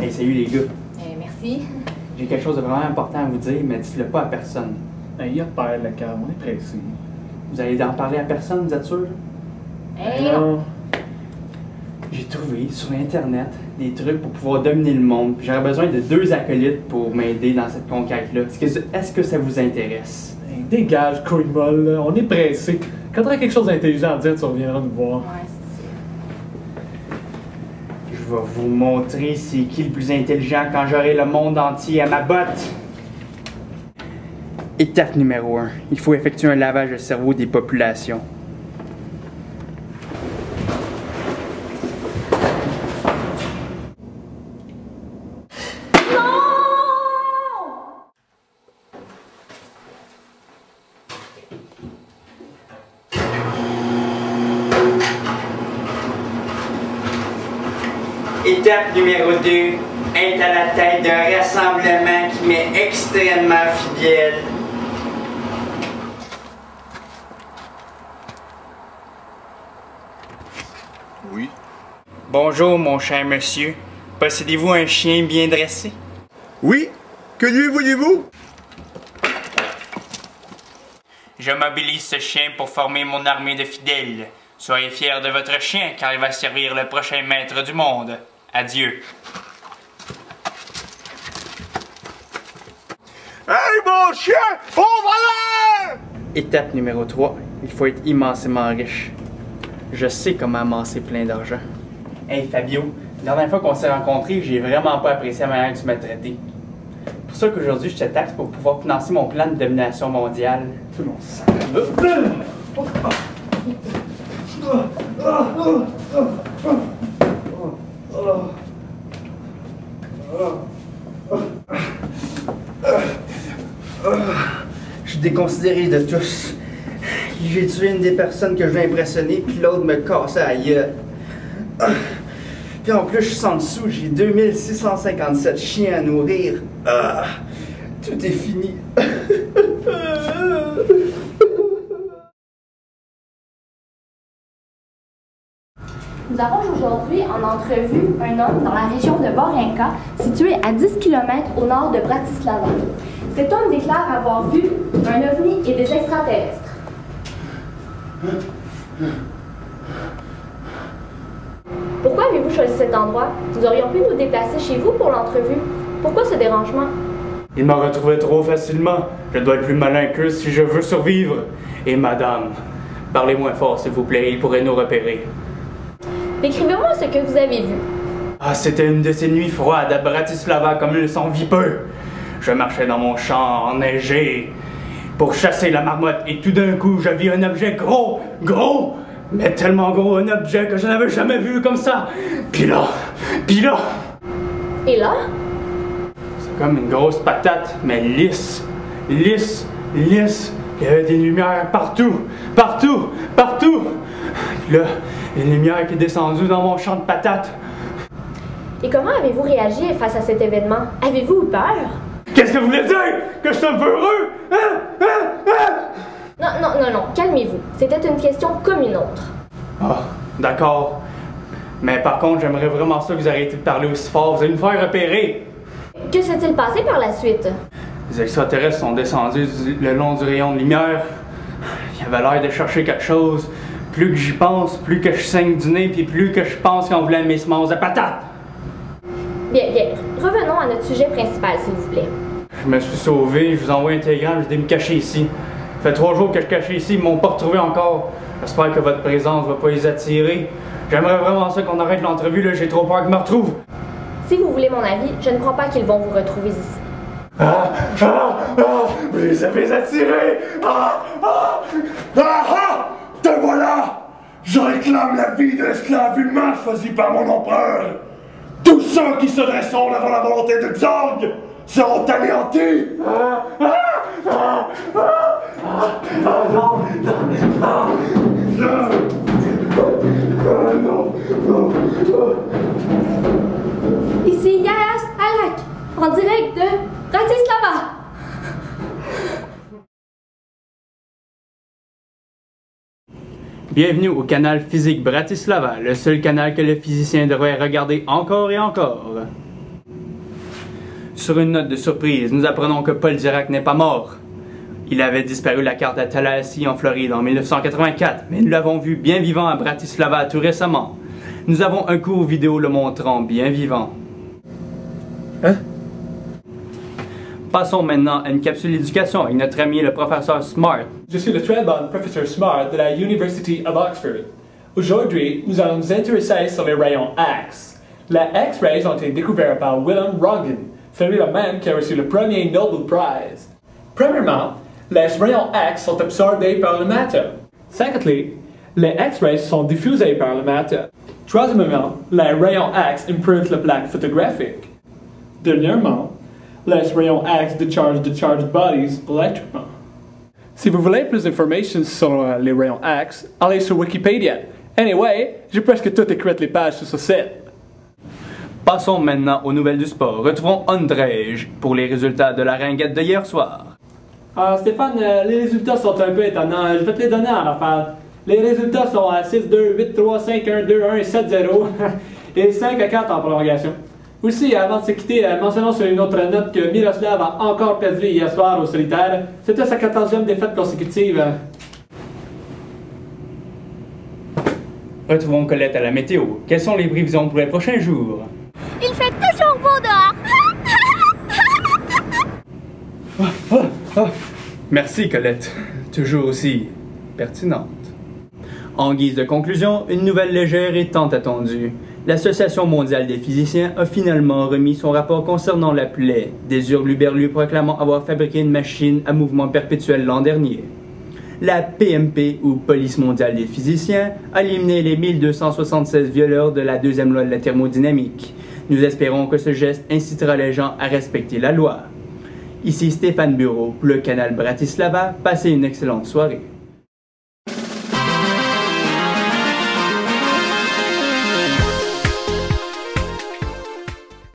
Hey, salut les gars. Merci. J'ai quelque chose de vraiment important à vous dire, mais dites-le pas à personne. Hey, y'a pas le calme, on est pressé. Vous allez en parler à personne, vous êtes sûr? Hey, non. J'ai trouvé sur Internet des trucs pour pouvoir dominer le monde. J'aurais besoin de 2 acolytes pour m'aider dans cette conquête-là. Est-ce que ça vous intéresse? Hey, dégage, Creamol, là. On est pressé. Quand t'auras quelque chose d'intelligent à dire, tu reviendras nous voir. Ouais, c'est sûr. Je vais vous montrer c'est qui le plus intelligent quand j'aurai le monde entier à ma botte. Étape numéro 1. Il faut effectuer un lavage de cerveau des populations. Étape numéro 2, être à la tête d'un rassemblement qui m'est extrêmement fidèle. Oui. Bonjour mon cher monsieur, possédez-vous un chien bien dressé? Oui? Que lui voyez-vous? Je mobilise ce chien pour former mon armée de fidèles. Soyez fiers de votre chien car il va servir le prochain maître du monde. Adieu. Hey mon chien! On va là! Étape numéro 3, il faut être immensément riche. Je sais comment amasser plein d'argent. Hey Fabio, la dernière fois qu'on s'est rencontrés, j'ai vraiment pas apprécié la manière que tu m'as traité. C'est pour ça qu'aujourd'hui je te taxe pour pouvoir financer mon plan de domination mondiale. Tout mon sang. Je suis déconsidéré de tous. J'ai tué une des personnes que je veux impressionner, puis l'autre me cassait la gueule. Puis en plus, je suis sans dessous, j'ai 2657 chiens à nourrir. Tout est fini. Nous avons aujourd'hui en entrevue un homme dans la région de Borinka, situé à 10 km au nord de Bratislava. Cet homme déclare avoir vu un ovni et des extraterrestres. Pourquoi avez-vous choisi cet endroit? Nous aurions pu nous déplacer chez vous pour l'entrevue. Pourquoi ce dérangement? Il m'a retrouvé trop facilement. Je dois être plus malin qu'eux si je veux survivre. Et madame, parlez moins fort s'il vous plaît, il pourrait nous repérer. Décrivez-moi ce que vous avez vu. Ah, c'était une de ces nuits froides à Bratislava comme le sang vipeux. Je marchais dans mon champ enneigé pour chasser la marmotte et tout d'un coup, je vis un objet gros, mais tellement gros, un objet que je n'avais jamais vu comme ça. Puis là, Et là? c'est comme une grosse patate, mais lisse. Il y avait des lumières partout. Puis là, une lumière qui est descendue dans mon champ de patates. Et comment avez-vous réagi face à cet événement? Avez-vous eu peur? Qu'est-ce que vous voulez dire? Que je suis un peu heureux? Non, calmez-vous. C'était une question comme une autre. Ah, d'accord. Mais par contre, j'aimerais vraiment ça que vous arrêtiez de parler aussi fort. Vous allez me faire repérer. Que s'est-il passé par la suite? Les extraterrestres sont descendus le long du rayon de lumière. Ils avaient l'air de chercher quelque chose. Plus que j'y pense, plus que je saigne du nez, puis plus que je pense qu'on voulait mes semences de patates. Bien. Revenons à notre sujet principal, s'il vous plaît. Je me suis sauvé, je vous envoie un télégramme, je vais me cacher ici. Ça fait 3 jours que je cachais ici, ils m'ont pas retrouvé encore. J'espère que votre présence va pas les attirer. J'aimerais vraiment ça qu'on arrête l'entrevue, là, j'ai trop peur qu'ils me retrouvent. Si vous voulez mon avis, je ne crois pas qu'ils vont vous retrouver ici. Vous les avez attirés! Te voilà! Je réclame la vie de l'esclave humain choisi par mon empereur! Tous ceux qui se dresseront devant la volonté de Xorg seront anéantis! Ici Yahya Alak, en direct de Bratislava. Bienvenue au canal Physique Bratislava, le seul canal que le physicien devrait regarder encore et encore. Sur une note de surprise, nous apprenons que Paul Dirac n'est pas mort. Il avait disparu la carte à Tallahassee en Floride en 1984, mais nous l'avons vu bien vivant à Bratislava tout récemment. Nous avons un court vidéo le montrant bien vivant. Hein? Passons maintenant à une capsule d'éducation avec notre ami le professeur Smart. Je suis le très bon professeur Smart de la University of Oxford. Aujourd'hui, nous allons nous intéresser sur les rayons X. Les X-rays ont été découverts par Wilhelm Röntgen, celui-là même qui a reçu le premier Nobel Prize. Premièrement, les rayons X sont absorbés par le matter. Secondly, les X-rays sont diffusés par le matter. Troisièmement, les rayons X impriment la plaque photographique. Dernièrement, les rayons X déchargent the charged bodies électriquement. Si vous voulez plus d'informations sur les rayons X, allez sur Wikipédia. Anyway, j'ai presque toutes écrit les pages sur ce site. Passons maintenant aux nouvelles du sport. Retrouvons Andrej pour les résultats de la ringuette de hier soir. Stéphane, les résultats sont un peu étonnants. Je vais te les donner en rafale. Les résultats sont à 6-2, 8-3, 5-1, 2-1 et 7-0. Et 5-4 en prolongation. Aussi, avant de se quitter, mentionnons sur une autre note que Miroslav a encore perdu hier soir au solitaire. C'était sa 14e défaite consécutive. Retrouvons Colette à la météo. Quelles sont les prévisions pour les prochains jours? Il fait toujours beau dehors. Merci Colette, toujours aussi pertinente. En guise de conclusion, une nouvelle légère est tant attendue. L'Association mondiale des physiciens a finalement remis son rapport concernant la plaie, des hurluberlus proclamant avoir fabriqué une machine à mouvement perpétuel l'an dernier. La PMP, ou Police mondiale des physiciens, a éliminé les 1276 violeurs de la deuxième loi de la thermodynamique. Nous espérons que ce geste incitera les gens à respecter la loi. Ici Stéphane Bureau pour le canal Bratislava. Passez une excellente soirée.